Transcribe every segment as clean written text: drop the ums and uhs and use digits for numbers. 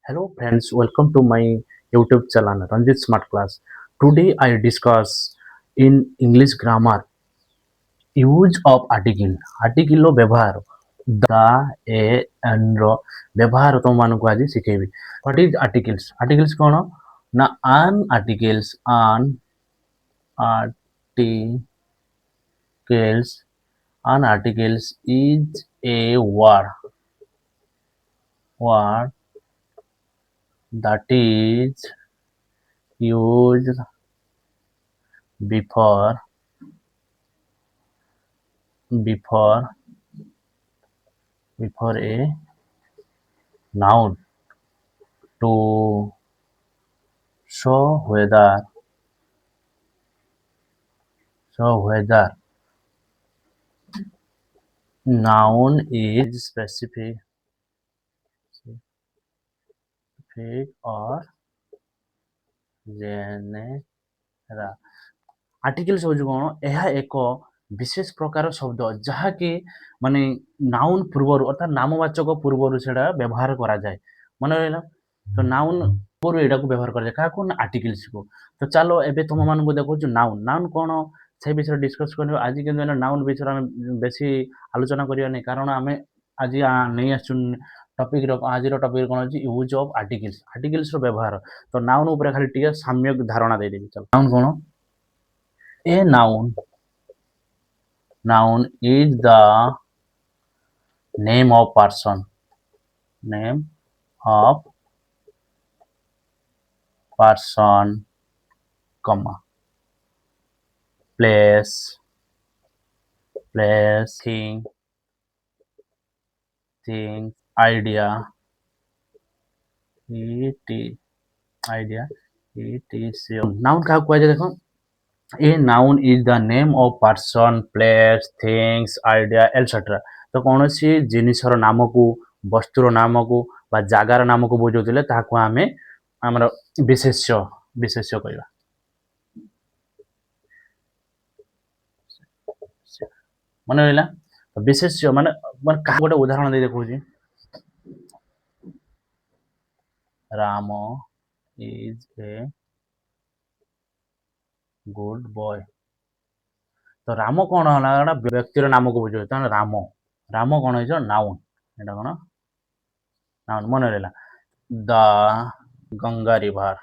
Hello friends, welcome to my YouTube channel Ranjit Smart Class. Today I discuss in English grammar use of article. Article ର ବ୍ୟବହାର the a and ର ବ୍ୟବହାର ତମମାନଙ୍କୁ ଆଜି ଶିଖେଇବି. What is articles? Articles କ'ଣ ନା an articles an articles is a word that is used before before a noun to show whether noun is specific or general. Articles हूँ कौन यह एक विशेष प्रकार शब्द जहाँकि माने नाउन पूर्वर अर्थात नामवाचक पूर्वर से व्यवहार करा जाए मन रहा तो नाउन पूर्व यहाँ को व्यवहार करा क्या ना आर्टिकल्स को तो चलो एबे तुम मान देखो नाउन नाउन कौन से विषय डिस्कस कर आज कि नाउन विषय आम बेसी आलोचना करवा नहीं कारण आम आज नहीं आस टपिक आज टपिक कौन अच्छी यूज ऑफ आर्टिकल्स व्यवहार तो नाउन उपर खाली टे साम्यक धारणा देदेवी चलो नाउन कौन a noun is the name of person comma place thing idea noun क्या कुआ जाए देखो a noun is the name of person place things idea etcetera तो कौन सी जिनिसर नाम को वस्तुर नाम को बा जगार नाम को बुझाऊले ताकू आम आमर विशेष्य कहवा मन रहा विशेष्य माने गोटे उदाहरण दे देखो Ram is a good boy तो राम कौन है व्यक्तिर नाम को बुझे राम राम कौन है नाउन एटा कौन नाउन मन रहा द गंगा रिवर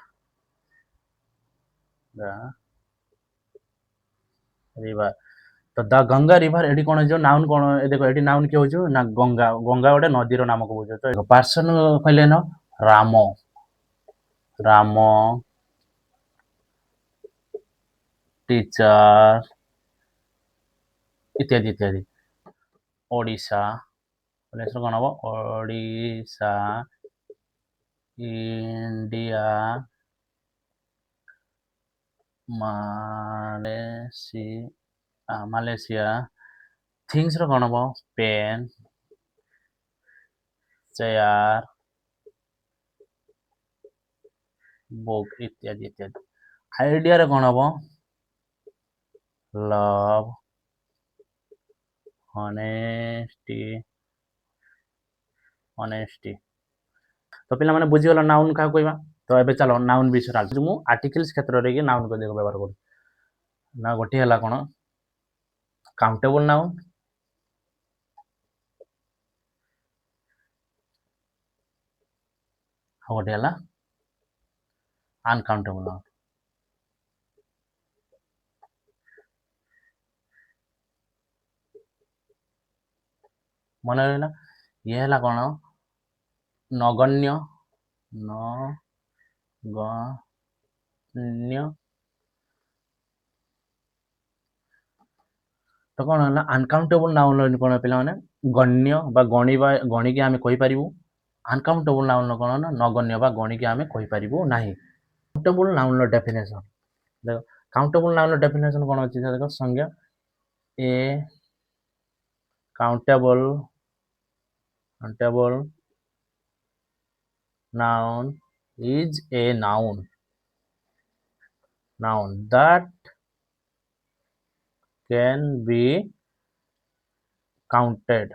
तो द गंगा रिवर एटी कौन है नाउन कौन देखो ये नाउन किए हो ना गंगा गंगा गोटे नदीर नाम को बुझे तो पर्सन कहले न राम राम टीचर इत्यादि इत्यादि ओडिशा कौन हम ओडिशा इंडिया मालेशिया थिंग्स कौन हम पेन चेयर बुक इत्यादि इत्यादि आइडिया कौन हम लव ऑनेस्टी तो पे मैंने बुझीगल नाउन क्या कहवा तो ये चलो नाउन विषय मुझे आर्टिकल्स क्षेत्र में नाउन को व्यवहार कर ना गोटे है कौन काउंटेबल नाउन गोटे है अनकाउंटेबल नाउन मन रहा ये है कौन नगण्य तो कौन है अनकाउंटेबल नाउन कौन पे गण्य गणिकी आम कहीपर अनकाउंटेबल नाउन कौन ना नगण्य गणिकी आम कहीपर ना काउंटेबल नाउन डेफिनेशन देख काउंटेबल नाउन डेफिनेशन कौन अच्छी देख संज्ञा ए countable noun is a noun that can be counted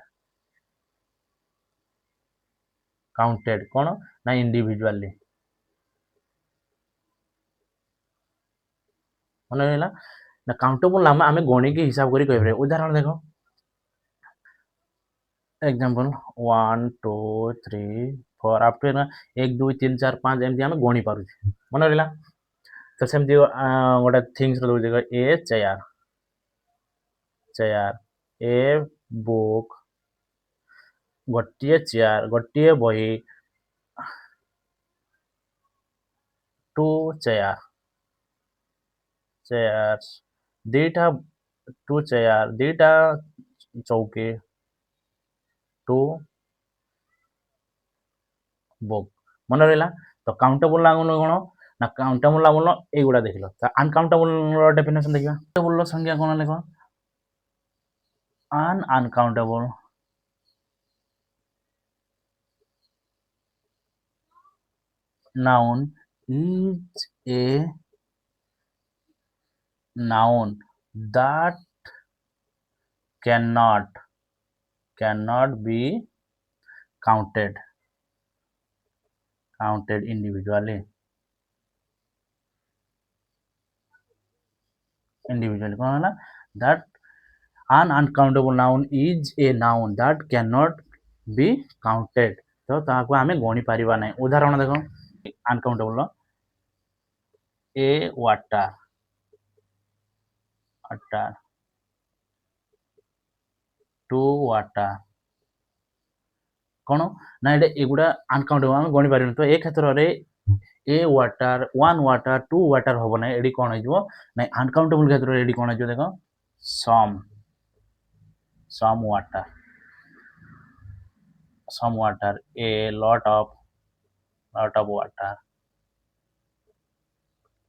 कौन ନା ଇଣ୍ଡିଭିଜୁଆଲି। ମନେ ରହିଲା ନା କାଉଣ୍ଟେବୁଲ ନାମ ଆମେ ଗଣିକି ହିସାବ କରି କହିପାରିବା। ଉଦାହରଣ ଦେଖ, एग्जाम्पल 1 2 3 4 आफ्टर 1 2 3 4 5 एमती आम गणी पार्छ मन रहा। तो सेमती गोटे थिंग्स रोज a chair chair a book गोटे चेयर गोटे बही टू चेयर चेयर्स दीटा टू चेयर दीटा चौकी टू बुक मन रहा। तो काउंटेबल नाउन कौन ना काउंटेबल नाउन एगुड़ा देख लो। अनकाउंटेबल डेफिनेशन देखा काउंटेबल संज्ञा कौन लेख uncountable noun is a noun that cannot be counted individually कौन है that an uncountable noun is a noun that cannot be counted। तो ताको आमे गणी परिबा नै। उदाहरण देखो uncountable a water water to water कौन ना एगुड़ा अनकाउंटेबल आम गणी पार। तो ए क्षेत्र में a water one water to water हम ना ये कौन हो ना अनकाउंटेबल क्षेत्र में कौन हो देख some water a lot of water.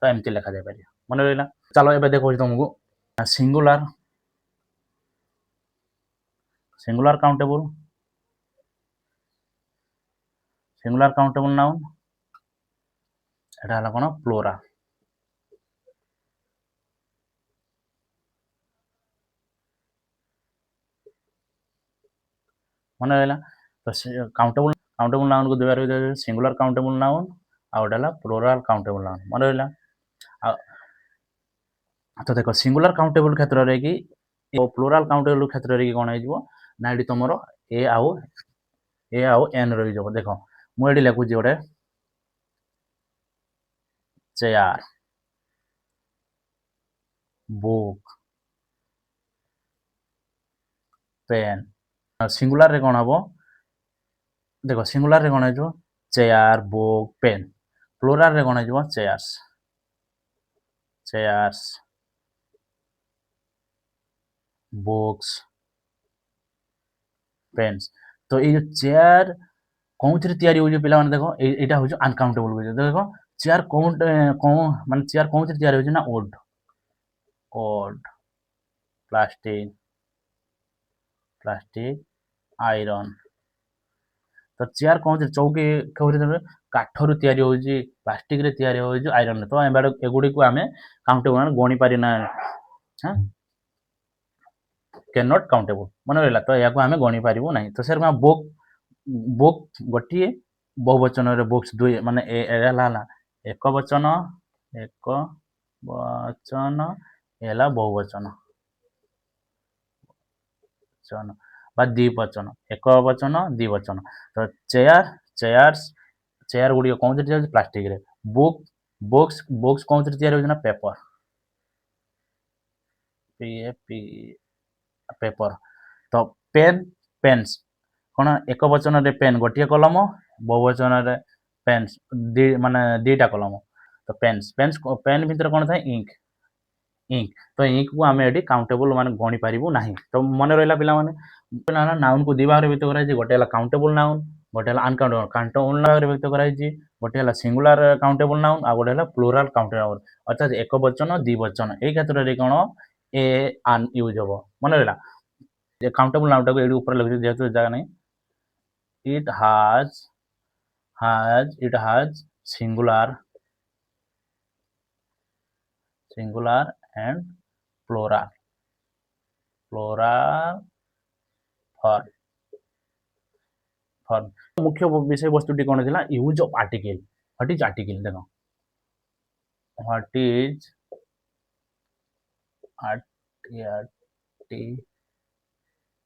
तो एमती लिखा जाए पार मन रहा। चलो ये देखो तुमको सिंगुलर काउंटेबल नाउन एटा कौन प्लूराल मन रहा। तो काउंटेबल नाउन को देवार सिंगुलर काउंटेबल नाउन आउटा प्लूराल काउंटेबल नाउन मन रहा। तो देखो सिंगुलर काउंटेबल क्षेत्र में कि प्लूराल काउंटेबल क्षेत्र में कौन हो ना ये तुम ए आउ एन रही जाव। देख मुझे लिखुची गोटे चेयर बुक पेन सिंगुलर रे कौन हम देख सिंगुलर रे कौन हो चेयर बुक पेन प्लूराल रे कौन हो चेयर्स चेयर्स बुक्स पेन्स। तो ये चेयर कौन थे तैयारी हो पे देखो यहाँ हूँ अनकाउंटेबल देखो चेयर कौन मान चेयर कौन थे तैयारी हो ना वुड वुड प्लास्टिक आयरन। तो चेयर कौन चौकी कौन काठर तैयारी हो प्लास्टिक रे तैयारी हो आयरन। तो एगुड़ी को आम काउंटेबल गणी पारिना कैन नॉट काउंटेबल मन रहा। तो या आम गणी पारू ना। तो सर बुक बुक गोटे बहुवचन बुक्स दुई माने एक वचन एला बहुवचन बा द्विवचन एक वचन द्विवचन। तो चेयर चेयर्स चेयर गुड़ी कौन थे प्लास्टिक रे बुक बुक्स बुक्स कौन थे तैयारी हो पेपर पेपर। तो पेन पेन्स कौन एक वचन रे पेन गोटे कलम बहुवचन रे पेन्स माने दीटा कलम। तो पेन्स पेन्स पेन भितर कौन था इंक इंक। तो इंक को आम ये काउंटेबल मान गणी पारू ना। तो मन रहा पे नाउन को दी भाग व्यक्त कर गोटे काउंटेबल नाउन गोटे अनकाउंटेबल काउंटेबल भाग व्यक्त कर गोटे सिंगुलर काउंटेबल नाउन आ गोटे प्लूराल काउंटेबल अर्थात एक वचन द्विवचन ये क्षेत्र में कौन ए आन यूज हम मन रहा। काउंटेबल नाउन टाक ये ऊपर लिखी जेहतु जगह नहीं it has singular and plural form form ମୁଖ୍ୟ ବିଷୟ ବସ୍ତୁଟି କ'ଣ ଥିଲା use of article what is article ଦେଖ what is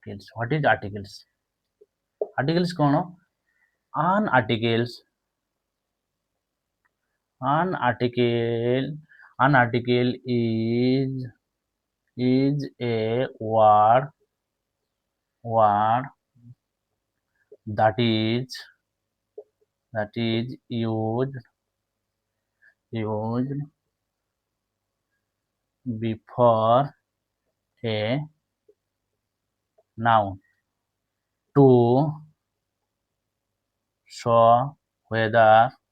articles what is articles कौन an articles an article is a word that is used before a noun to show whether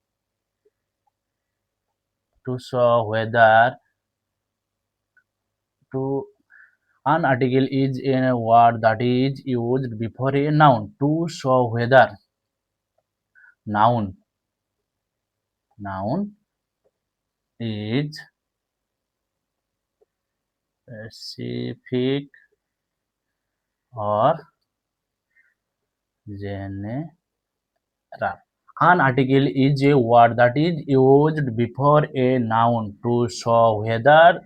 an article is a word that is used before a noun to show whether noun is specific or general. An article is a word that is used before a noun to show whether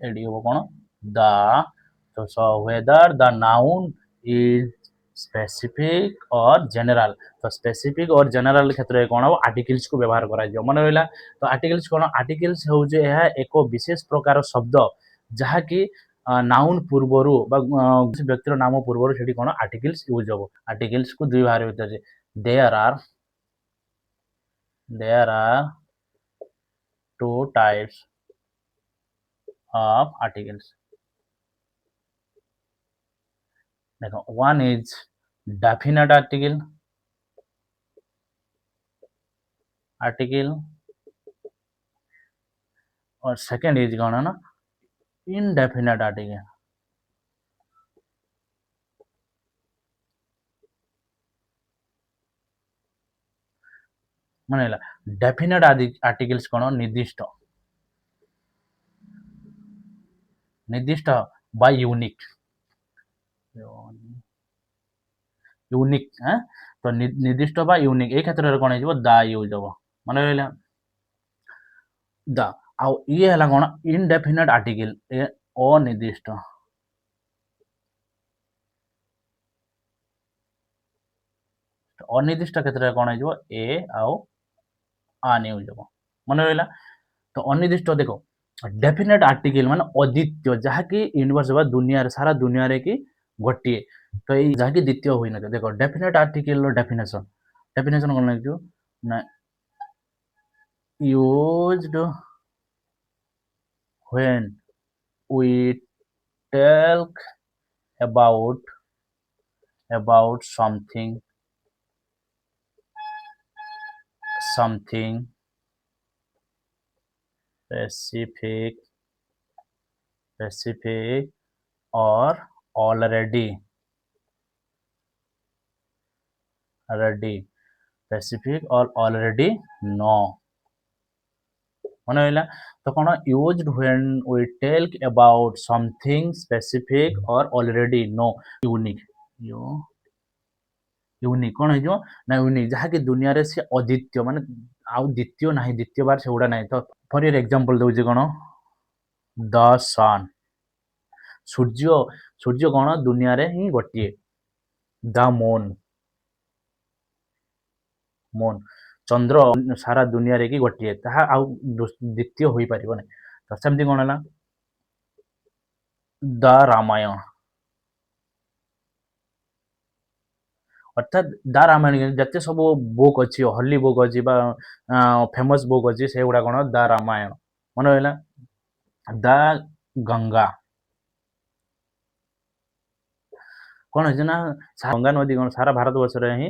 the noun is specific or general. तो specific और general क्षेत्र में कौन articles को व्यवहार करा जाय मन रहला तो आर्टिकल्स कौन आर्टिकल्स हो जे यह एक विशेष प्रकार शब्द जहा कि नाउन पूर्वरु व्यक्तिर नाम पूर्वरु सेठी कौन आर्टिकल्स यूज हो आर्टिकल्स को दुई भाग होता है there are two types of articles देखो one is definite article और second is कौन है ना indefinite article माने डेफिनेट आर्टिकल्स कौन निर्दिष्ट बाय यूनिक तो निर्दिष्ट बा यूनिक ए क्षेत्र में कौन हो दा यूज हो माने रहला दा आ ये हला कौन इनडेफिनेट आर्टिकल ए अनिर्दिष्ट क्षेत्र में कौन हो ए आउ आन यूज हो माने रहला तो अनिर्दिष्ट देखो डेफिनेट आर्टिकल माने अद्वितीय जहा कि यूनिवर्स बा दुनिया रे सारा दुनिया रे कि गोटिए तो ये जहा कि द्वितीय होई न देखो डेफिनेट आर्टिकल रो डेफिनेशन कोन लिखियो ना used when we talk about something specific or already specific or already know माने होला तो कौन used when we tell about something specific और ऑलरेडी नो यूनिक कौन हो ना यूनिक जहा कि दुनिया रे से अद्वितीय माने आउ द्वितीय नाही द्वितीय बार से उडा नाही तो फॉर योर एग्जांपल दउजे कोन द सन सूर्य कोन दुनिया रे ही गोटिए द मून चंद्र सारा दुनिया रे की गोटिए ताहा आउ द्वितीय होई परिबो नै तो सेमति कोन हला द रामायण अर्थात द रामायण जते सब बुक अछि हॉली बुक अछि बा फेमस बुक अछि से गुडा कोन द रामायण मन होला द गंगा कौन है ना गंगा नदी कौन सारा भारत वर्ष रे ही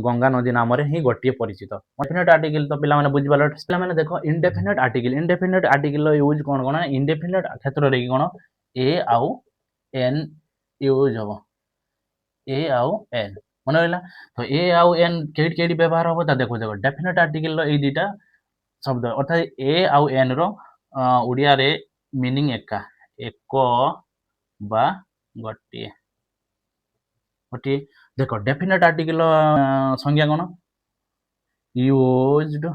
गंगा नदी नाम रे ही गोटिए परिचित डेफिनेट आर्टिकल तो पिला माने बुझि बाला पिला माने देखो इनडेफिनेट आर्टिकल रो यूज कोन कोन इनडेफिनेट क्षेत्र रे कोन ए आउ एन यूज हो ए आउ एन मन होला तो ए आउ एन केडी व्यवहार हो ता देखो डेफिनेट आर्टिकल रो ए दिटा शब्द अर्थात ए आउ एन रो उड़िया रे मीनिंग एका एक बा गोटिए ଦେଖ ଡେଫିନେଟ୍ ଆର୍ଟିକଲ ସଂଜ୍ଞା କ'ଣ? Used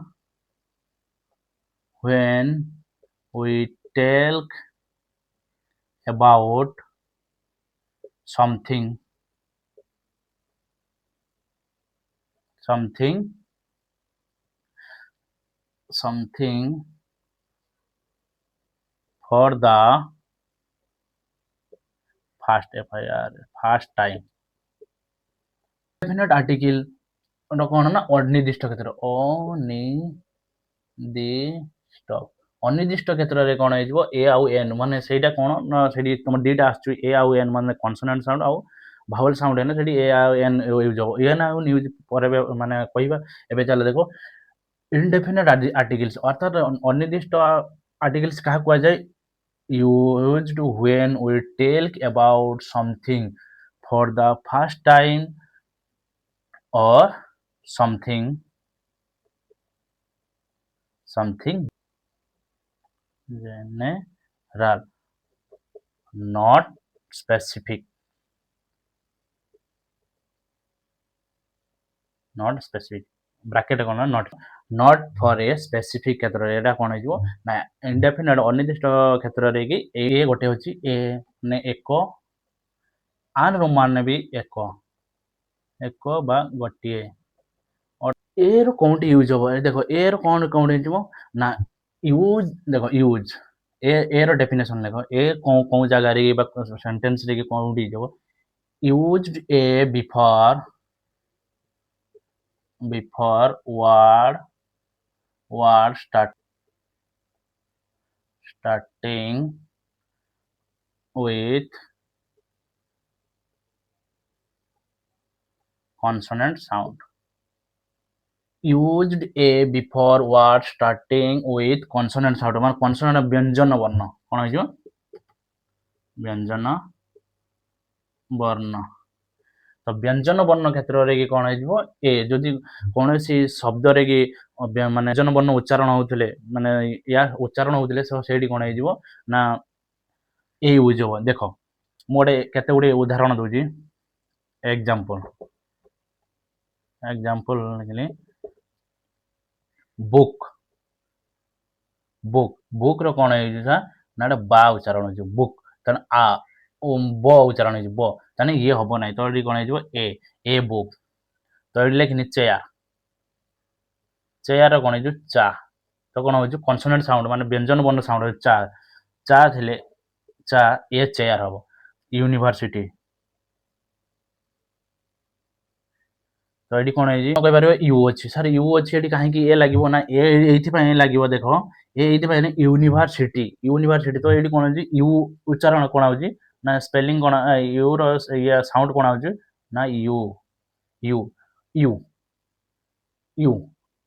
when we talk about something for the first time. Definite article ওটা କ'ଣ ନା ଅନିର୍ଦ୍ଦିଷ୍ଟ କ୍ଷେତ୍ର ଅନିର୍ଦ୍ଦିଷ୍ଟ କ୍ଷେତ୍ରରେ କ'ଣ ହେଇଯିବ ଏ ଆଉ ଏନ୍ ମାନେ ସେଇଟା କ'ଣ ନା ସେଠି ତମର ଦିଟା ଆସୁଛି ଏ ଆଉ ଏନ୍ ମାନେ କନସୋନାଣ୍ଟ ସାଉଣ୍ଡ ଆଉ ଭାୱେଲ ସାଉଣ୍ଡ ହେଲେ ସେଠି ଏ ଆଉ ଏନ୍ ୟୁଜ୍ ହବ ଏନ୍ ଆଉ ୟୁଜ୍ ପରେ ମାନେ କହିବା। ଏବେ ଚାଲ ଦେଖ ଇନଡେଫିନେଟ୍ ଆର୍ଟିକଲ୍ସ ଅର୍ଥାତ୍ ଅନିର୍ଦ୍ଦିଷ୍ଟ ଆର୍ଟିକଲ୍ସ କାହାକୁ କୁହାଯାଏ? used when we talk about something for the first time or something general, not specific. Bracket କ'ଣ not for a specific କ୍ଷେତ୍ରରେ ଏଇଟା କ'ଣ ହେଇଯିବ ନା ଇନଡେଫିନେଟ୍ ଅନିର୍ଦ୍ଦିଷ୍ଟ କ୍ଷେତ୍ରରେ କି ଏ ଗୋଟେ ହେଉଛି ଏ ମାନେ ଏକ ଆନ୍ ରୋମାନ ବି ଏକ ବା ଗୋଟିଏ। ଏ ର କୋଉଠି ୟୁଜ୍ ହବ ଦେଖ ଏ ର କ'ଣ ହେଇଯିବ ନା ୟୁଜ୍ ଦେଖ ୟୁଜ୍ ଏ ର ଡେଫିନେସନ୍ ଦେଖ ଏ କୋଉ ଜାଗାରେ ବା ସେଣ୍ଟେନ୍ସରେ କି କୋଉଠି ହେଇଯିବ used A before word starting with consonant sound. used a before word starting with consonant sound মানে consonant ବ୍ୟଞ୍ଜନ ବର୍ଣ୍ଣ କ'ଣ ହେଇଯିବ ବ୍ୟଞ୍ଜନ ବର୍ଣ୍ଣ। ତ ବ୍ୟଞ୍ଜନ ବର୍ଣ୍ଣ କ୍ଷେତ୍ରରେ କି କ'ଣ ହେଇଯିବ ଏ ଯଦି କୌଣସି ଶବ୍ଦରେ କି ମାନେ ବ୍ୟଞ୍ଜନ ବର୍ଣ୍ଣ ଉଚ୍ଚାରଣ ହଉଥିଲେ ମାନେ ୟା ଉଚ୍ଚାରଣ ହଉଥିଲେ ସେଇଠି କ'ଣ ହେଇଯିବ ନା ଏ ୟୁଜ୍ ହବ। ଦେଖ ମୁଁ ଗୋଟେ କେତେ ଗୁଡ଼ିଏ ଉଦାହରଣ ଦଉଛି ଏକ୍ସାମ୍ପଲ ଲେଖିଲି ବୁକ୍ ର କ'ଣ ହେଇଛି ନା ଏଟା ବା ଉଚ୍ଚାରଣ ହେଇଯିବ ବୁକ୍ ତାହେଲେ ଆ ବ ଉଚ୍ଚାରଣ ହେଇଯିବ ବ ତାହେଲେ ଇଏ ହବ ନାହିଁ ତ ଏଠି କ'ଣ ହେଇଯିବ ଏ ବୁକ୍। ତ ଏଠି ଲେଖିନି ଚେୟାର କ'ଣ ହେଇଯିବ ଚା ତ କ'ଣ ହଉଛି କନସୋନାଣ୍ଟ ସାଉଣ୍ଡ ମାନେ ବ୍ୟଞ୍ଜନ ବର୍ଣ୍ଣ ସାଉଣ୍ଡ ଚା ଥିଲେ ଚା ଏ ଚେୟାର ହବ। ୟୁନିଭର୍ସିଟି ତ ଏଠି କ'ଣ ହେଇଛି କହିପାରିବ ୟୁ ଅଛି ସାର୍ ୟୁ ଅଛି ଏଠି କାହିଁକି ଏ ଲାଗିବ ନା ଏଇଥିପାଇଁ ଲାଗିବ ଦେଖ ଏଇଥିପାଇଁ ୟୁନିଭର୍ସିଟି ତ ଏଇଠି କ'ଣ ହେଉଛି ୟୁ ଉଚ୍ଚାରଣ କ'ଣ ହେଉଛି ନା ସ୍ପେଲିଂ କ'ଣ ୟୁ ର ଇଏ ସାଉଣ୍ଡ କ'ଣ ହେଉଛି ନା ୟୁ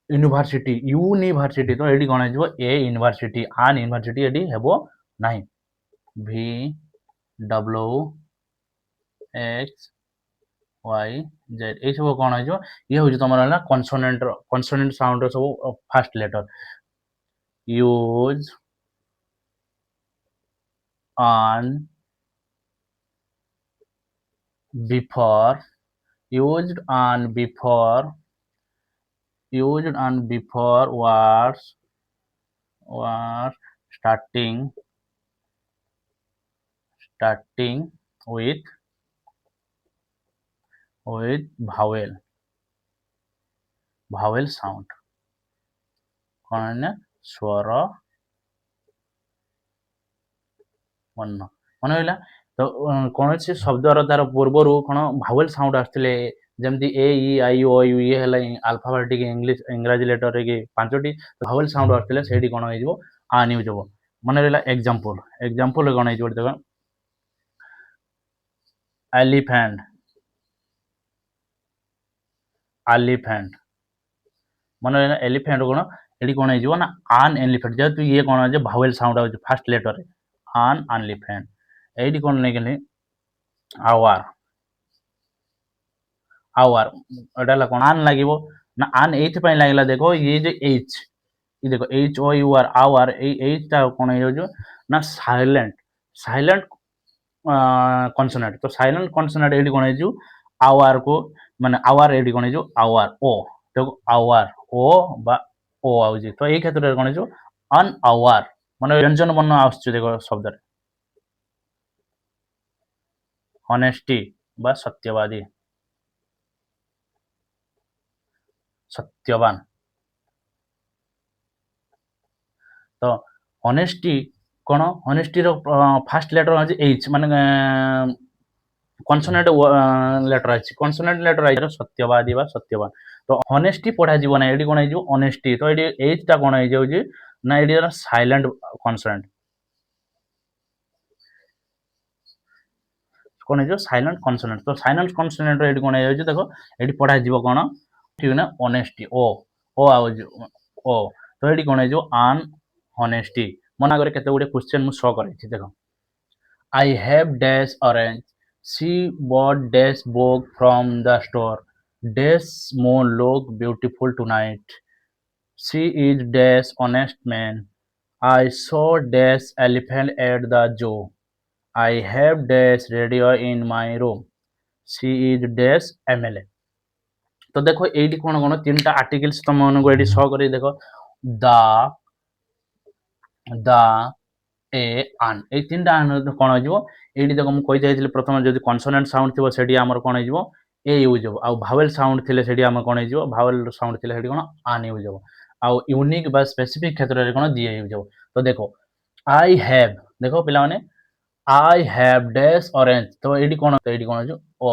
ୟୁନିଭର୍ସିଟି ତ ଏଠି କ'ଣ ହେଇଯିବ ଏ ୟୁନିଭର୍ସିଟି ଆନ୍ ୟୁନିଭର୍ସିଟି ଏଠି ହେବ ନାହିଁ। VWXYZ ଏଇସବୁ କ'ଣ ହେଇଯିବ ଇଏ ହେଉଛି ତମର ହେଲା କନସୋନେଣ୍ଟ ସାଉଣ୍ଡର ସବୁ first letter. Use an before words starting with vowel sound କ'ଣ ନା ସ୍ୱର ବର୍ଣ୍ଣ ମନେ ରହିଲା। ତ କୌଣସି ଶବ୍ଦର ତାର ପୂର୍ବରୁ କ'ଣ ଭାୱେଲ ସାଉଣ୍ଡ ଆସିଥିଲେ ଯେମିତି ଏ ଇ ଆଇ ଓ ୟୁ ଇଏ ହେଲା ଆଲଫାବେଟିକ୍ ଇଂରାଜୀ ଲେଟରରେ କି 5ଟି ଭାୱେଲ ସାଉଣ୍ଡ ଆସିଥିଲେ ସେଇଠି କ'ଣ ହେଇଯିବ ଆନ୍ ୟୁଜ୍ ହବ। ମନେ ରହିଲା ଏକ୍ସାମ୍ପଲ କ'ଣ ହେଇଯିବ ଦେଖ ଏଲିଫ୍ୟାଣ୍ଟ ମନେ ରହିଲା ଏଲିଫ୍ୟାଣ୍ଟ କ'ଣ ଏଠି କ'ଣ ହେଇଯିବ ନା ଆନ୍ ଏଲିଫ୍ୟାଣ୍ଟ ଯେହେତୁ ଇଏ କ'ଣ ଅଛି ଭାୱେଲ ସାଉଣ୍ଡ ହେଉଛି ଫାଷ୍ଟ ଲେଟରରେ ଆନ୍ ଏଲିଫ୍ୟାଣ୍ଟ। এইটি কোন নেইগলি আওয়ার এটা হলো কোন আন লাগিব না আন এইথিপাই লাগিলা দেখো এই যে এইচ এই দেখো H O U R hour এই এইচটা কোন ହେଇଯାଉଛି ନା ସାଇଲେଣ୍ଟ କନସୋନାଣ୍ଟ ତ ସାଇଲେଣ୍ଟ କନସୋନାଣ୍ଟ ଏଇଠି କ'ଣ ହେଇଯିବ আওয়ার কো মানে আওয়ার এটি কোণ ହେଇଯିବ আওয়ার ও দেখো আওয়ার ও বা ଓ ଆଉଛି ତ ଏଇ କ୍ଷେତ୍ରରେ କ'ଣ ହେଇଯିବ ଅନ୍ ଆୱାର ମାନେ ବ୍ୟଞ୍ଜନ ବର୍ଣ୍ଣ ଆସୁଛି ଦେଖ ଶବ୍ଦରେ ଅନେଷ୍ଟି ବା ସତ୍ୟବାଦୀ ସତ୍ୟବାନ ତ ଅନେଷ୍ଟି କ'ଣ ଅନେଷ୍ଟିର ଫାର୍ଷ୍ଟ ଲେଟର ହେଉଛି ଏଚ୍ ମାନେ କନସୋନେଣ୍ଟ ଲେଟର ଅଛି କନସୋନେଣ୍ଟ ଲେଟର ଅଛି ସତ୍ୟବାଦୀ ବା ସତ୍ୟବାନ ତ ଅନେଷ୍ଟି ପଢ଼ାଯିବ ନାହିଁ ଏଠି କ'ଣ ହେଇଯିବ ଅନେଷ୍ଟି ତ ଏଠି ଏଚ୍ ଟା କ'ଣ ହେଇଯାଉଛି ନା ଏଠି ସାଇଲେଣ୍ଟ କନସୋନେଣ୍ଟ କ'ଣ ହେଇଯିବ ସାଇଲେଣ୍ଟ କନସୋନେଣ୍ଟ ତ ସାଇଲେଣ୍ଟ କନସୋନେଣ୍ଟ ଏଠି କ'ଣ ହେଇଯାଉଛି ଦେଖ ଏଠି ପଢ଼ାଯିବ କ'ଣ ଠିକ ନା ଅନେଷ୍ଟି ଓ ଆଉଛି ଓ ତ ଏଠି କ'ଣ ହେଇଯିବ ଆନ୍ ଅନେଷ୍ଟି ମନେ ଆଗରେ କେତେ ଗୁଡ଼ିଏ କ୍ୱେଶ୍ଚନ୍ ମୁଁ ଶୋ କରାଇଛି ଦେଖ I have dash orange. She bought dash book from the store. Dash moon look beautiful tonight. She is dash honest man. I saw dash elephant at the zoo. I have dash radio in my room. She is dash MLA. तो देखो এইটি কোন কোন তিনটা articles তোমাকে এটি show করে দেখো দা ए आन এই তিনটা আন কোন হইব এইটি দেখো মু কই যাইছিল প্রথমে যদি কনসোনেন্ট সাউন্ড থিব সেটি আমার কোন হইব ए ইউজ হবো আর ভাওয়েল সাউন্ড থিলে সেটি আমার কোন হইব ভাওয়েল সাউন্ড থিলে সেটি কোন আন ইউজ হবো আর ইউনিক বা স্পেসিফিক ক্ষেত্রে কোন দিয়ে ইউজ হবো তো দেখো আই হ্যাভ দেখো পিলা মানে আই হ্যাভ ড্যাশ অরেঞ্জ তো এইটি কোন তো এইটি কোন হইব ও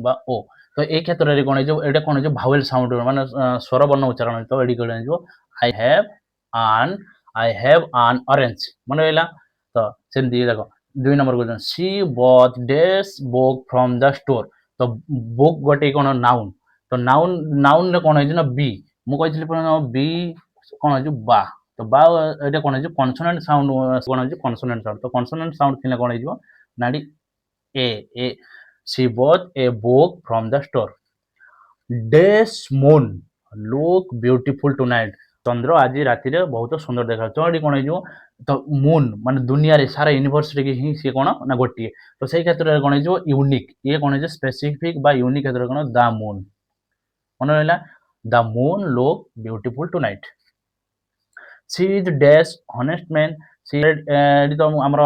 বা ও তো এই ক্ষেত্রে কোন হইব এটা কোন হইব ভাওয়েল সাউন্ড মানে স্বরবর্ণ উচ্চারণ তো এটি কোন হইব আন I have an orange মনে হইলা তো সেমতি দেখো 2 নম্বর question she bought this book from the store তো book গোটে কোন নাউন তো নাউন রে কোন হইছে না বি মু কইছিলি পুরা বি কোন হইছে বা তো বা এটা কোন হইছে কনসোনেন্ট সাউন্ড কোন হইছে কনসোনেন্ট সাউন্ড তো কনসোনেন্ট সাউন্ড থিলে কোন হইছে নাডি এ she bought a book from the store this moon look beautiful tonight ଚନ୍ଦ୍ର ଆଜି ରାତିରେ ବହୁତ ସୁନ୍ଦର ଦେଖାଯାଉଛି ତ ଏଠି କ'ଣ ହେଇଯିବ ତ ମୁନ୍ ମାନେ ଦୁନିଆରେ ସାରା ୟୁନିଭର୍ସରେ ହିଁ ସିଏ କ'ଣ ନା ଗୋଟିଏ ତ ସେଇ କ୍ଷେତ୍ରରେ କ'ଣ ହେଇଯିବ ୟୁନିକ୍ ଇଏ କ'ଣ ହେଇଯିବ ସ୍ପେସିଫିକ୍ ବା ୟୁନିକ୍ କ୍ଷେତ୍ରରେ କ'ଣ ଦ ମୁନ୍ ମନେ ରହିଲା the moon look beautiful tonight she is dash honest man she ଏଠି ତ ଆମର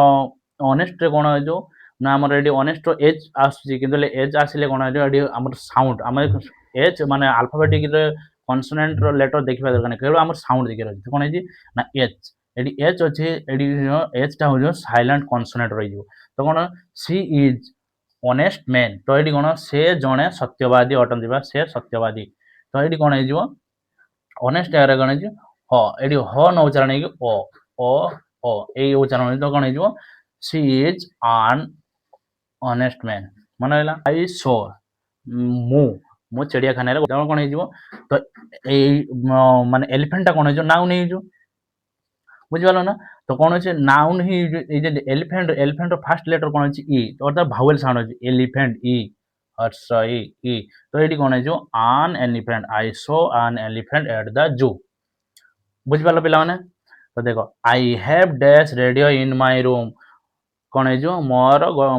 ଅନେଷ୍ଟରେ କ'ଣ ହେଇଯିବ ନା ଆମର ଏଠି ଅନେଷ୍ଟ ଏଜ୍ ଆସୁଛି କିନ୍ତୁ ଏଜ୍ ଆସିଲେ କ'ଣ ହେଇଯିବ ଏଠି ଆମର ସାଉଣ୍ଡ ଆମେ ଏଜ୍ ମାନେ ଆଲଫାବେଟିକରେ କନସୋନେଣ୍ଟର ଲେଟର ଦେଖିବା ଦରକାର ନାହିଁ କେବଳ ଆମର ସାଉଣ୍ଡ ଦେଖିବାର ଅଛି କ'ଣ ହେଇଛି ନା ଏଚ୍ ଏଠି ଏଚ୍ ଅଛି ଏଠି ଏଚ୍ଟା ହେଉଛି ସାଇଲେଣ୍ଟ କନସୋନେଣ୍ଟ ରହିଯିବ ତ କ'ଣ ସି ଇଜ୍ ଅନେଷ୍ଟ ମ୍ୟାନ୍ ତ ଏଠି କ'ଣ ସେ ଜଣେ ସତ୍ୟବାଦୀ ଅଟନ୍ତି ବା ସେ ସତ୍ୟବାଦୀ ତ ଏଠି କ'ଣ ହେଇଯିବ ଅନେଷ୍ଟ ଜାଗାରେ କ'ଣ ହେଇଯିବ ହ ଏଠି ହ ନ ଉଚ୍ଚାରଣ ହେଇକି ଓ ଏଇ ଉଚ୍ଚାରଣ ତ କ'ଣ ହେଇଯିବ C is an honest man ମନେ ରହିଲା ଆଇ ସୋ ମୁଁ ଚିଡ଼ିଆଖାନାରେ କ'ଣ ହେଇଯିବ ତ ଏଇ ମାନେ ଏଲିଫେଣ୍ଟଟା କ'ଣ ହେଇଯିବ ନାଉନ୍ ହେଇଯିବ ବୁଝିପାରିଲ ନା ତ କ'ଣ ଅଛି ନାଉନ୍ ହିଁ ଏଇ ଯେ ଏଲିଫେଣ୍ଟର ଫାର୍ଷ୍ଟ ଲେଟର କ'ଣ ଅଛି ଇ ଅର୍ଥାତ୍ ଭାୱେଲ ସାଉଣ୍ଡ ଅଛି ଏଲିଫେଣ୍ଟ ଇ ହର୍ଷ ଇ ତ ଏଇଠି କ'ଣ ହେଇଯିବ ଆନ୍ ଏଲିଫେଣ୍ଟ ଆଇ ସୋ ଆନ୍ ଏଲିଫେଣ୍ଟ ଏଟ୍ ଦ ଜୁ ବୁଝିପାରିଲ ପିଲାମାନେ ତ ଦେଖ I have dash radio in my room କ'ଣ ହେଇଯିବ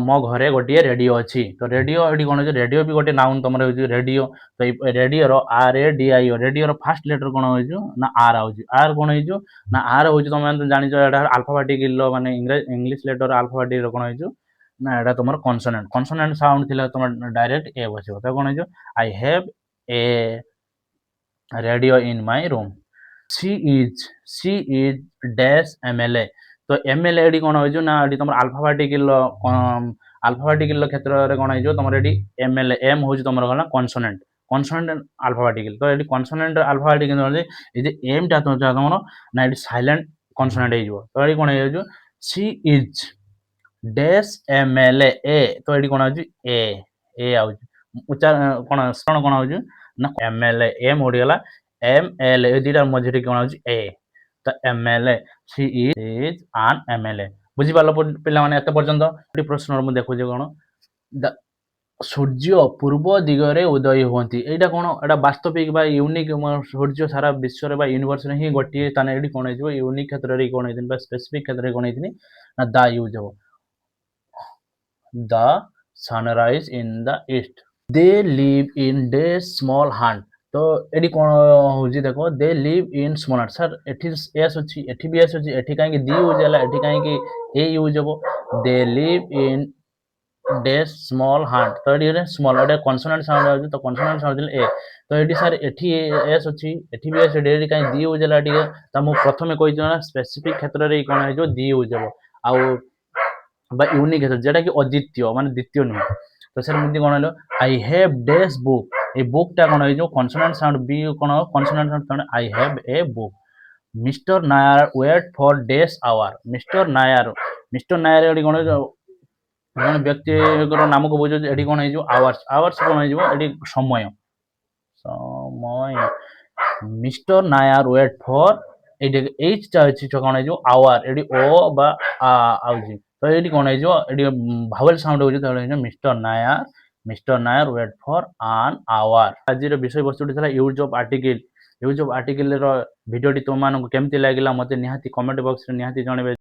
ମୋ ଘରେ ଗୋଟିଏ ରେଡ଼ିଓ ଅଛି ତ ରେଡ଼ିଓ ଏଠି କ'ଣ ହେଇଯିବ ରେଡ଼ିଓ ବି ଗୋଟେ ନାଉନ୍ ତମର ହେଉଛି ରେଡ଼ିଓ ତ ଏଇ ରେଡ଼ିଓର RADIO ରେଡ଼ିଓର ଫାର୍ଷ୍ଟ ଲେଟର କ'ଣ ହେଇଯିବ ନା ଆର୍ ଆଉଛି ଆର୍ କ'ଣ ହେଇଯିବ ନା ଆର୍ ହେଉଛି ତମେ ଜାଣିଛ ଏଇଟା ଆଲଫାବେଟିକର ମାନେ ଇଂଲିଶ ଲେଟର ଆଲଫାବେଟିକର କ'ଣ ହେଇଯିବ ନା ଏଇଟା ତମର କନସୋନେଣ୍ଟ ସାଉଣ୍ଡ ଥିଲେ ତମର ଡାଇରେକ୍ଟ ଏ ବସିବ ତ କ'ଣ ହେଇଯିବ I have A radio in my room C is dash MLA ତ MLA ଏଠି କ'ଣ ହେଇଯିବ ନା ଏଠି ତମର ଆଲଫାବେଟିକାଲ କ୍ଷେତ୍ରରେ କ'ଣ ହେଇଯିବ ତମର ଏଠି MLA ଏମ୍ ହେଉଛି ତମର କ'ଣ କନସୋନେଣ୍ଟ ଆଲଫାବେଟିକାଲ ତ ଏଠି କନସୋନେଣ୍ଟ ଆଲଫାବେଟିକାଲ ଏଇ ଯେ ଏମ୍ଟା ତମର ନା ଏଠି ସାଇଲେଣ୍ଟ କନସୋନେଣ୍ଟ ହେଇଯିବ ତ ଏଠି କ'ଣ ହେଇଯିବ ସି ଇଜ୍ ଡ୍ୟାସ୍ MLA ଏ ତ ଏଠି କ'ଣ ହେଉଛି ଏ ଆଉଛି ଉଚ୍ଚାରଣ କ'ଣ ଶ୍ରବଣ କ'ଣ ହେଉଛି ନା MLA ଏମ୍ ଉଡ଼ିଗଲା MLA ଏ ଦୁଇଟା ମଝିରେ କ'ଣ ହେଉଛି ଏ ତ MLA C is an MLA ବୁଝିପାରିଲ ପିଲାମାନେ ଏତେ ପର୍ଯ୍ୟନ୍ତ ପ୍ରଶ୍ନର ମୁଁ ଦେଖୁଛି କ'ଣ ସୂର୍ଯ୍ୟ ପୂର୍ବ ଦିଗରେ ଉଦୟ ହୁଅନ୍ତି ଏଇଟା କ'ଣ ଏଇଟା ବାସ୍ତବିକ ବା ୟୁନିକ୍ ସୂର୍ଯ୍ୟ ସାରା ବିଶ୍ୱରେ ବା ୟୁନିଭର୍ସରେ ହିଁ ଗୋଟିଏ ସ୍ଥାନ ଏଠି କ'ଣ ହେଇଯିବ ୟୁନିକ୍ କ୍ଷେତ୍ରରେ କ'ଣ ହେଇଥିନି ବା ସ୍ପେସିଫିକ୍ କ୍ଷେତ୍ରରେ କ'ଣ ହେଇଥିନି ନା ଦ ୟୁଜ୍ ହବ the sunrise in the east they live in the small hut. ତ ଏଠି କ'ଣ ହଉଛି ଦେଖ, they live in small hut. Sir ଏଠି ଏସ୍ ଅଛି, ଏଠି ବି ଏସ୍ ଅଛି, ଏଠି କାହିଁକି ଦି ୟୁଜ୍ ହେଲା, ଏଠି କାହିଁକି ଏ ୟୁଜ୍ ହବ? ଦେ live in the small hut. ତ ଏଠି ସ୍ମଲ୍ ଗୋଟେ କନସୋନାଣ୍ଟ ସାଉଣ୍ଡ ଆଉଛି, ତ କନସୋନାଣ୍ଟ ସାଉଣ୍ଡ ଦେଲେ ଏ। ତ ଏଠି ସାର୍ ଏଠି ଏସ୍ ଅଛି, ଏଠି ବି ଏସ୍ ଅଛି, ଏଠି କାହିଁ ଦି ୟୁଜ୍ ହେଲା ଟିକେ? ତ ମୁଁ ପ୍ରଥମେ କହିଛି ନା ସ୍ପେସିଫିକ୍ କ୍ଷେତ୍ରରେ କ'ଣ ହେଇଯିବ, ଦି ୟୁଜ୍ ହବ। ଆଉ বা ୟୁନିକ୍ କ୍ଷେତ୍ର যেটা কি ଅଦ୍ୱିତୀୟ ମାନେ ଦ୍ୱିତୀୟ ନୁହେଁ। ତ ସାର୍ ଏମିତି କ'ଣ ହେଲା, ଆଇ ହ୍ୟାଭ୍ ଡେସ୍ ବୁକ୍। এই ବୁକ୍ଟା କ'ଣ ହେଇଯିବ, କନସୋନାଣ୍ଟ ସାଉଣ୍ଡ ବି କ'ଣ ହବ, consonant sound I have a book. Mister Nayar wait for dash hour. Mister Nayar, mister Nayar ଏଠି କ'ଣ ହେଇଯିବ, ଜଣେ ବ୍ୟକ୍ତିଙ୍କର ନାମକୁ ବୁଝାଉଛି। ଏଠି କ'ଣ ହେଇଯିବ, ଆୱାର୍ସ। ଆୱାର୍ସ କ'ଣ ହେଇଯିବ, ଏଠି ସମୟ, ସମୟ। ମିଷ୍ଟର ନାୟାର ୱେଟ୍ ଫର୍, ଏଇଠି এইচটা ଅଛି କ'ଣ ହେଇଯିବ, ଆୱାର। ଏଠି ଓ ବା ଆଉଛି, ତ ଏଠି କ'ଣ ହେଇଯିବ, ଏଠି ଭାୱେଲ ସାଉଣ୍ଡ ହେଉଛି, ତାହେଲେ ହେଇଯିବ mister Nayar wait for an hour. ଆଜିର ବିଷୟବସ୍ତୁଟି ଥିଲା use of article. Use of ଆର୍ଟିକିଲ୍ର ଭିଡ଼ିଓଟି ତୁମମାନଙ୍କୁ କେମିତି ଲାଗିଲା ମୋତେ ନିହାତି କମେଣ୍ଟ ବକ୍ସରେ ନିହାତି ଜଣାଇବେ।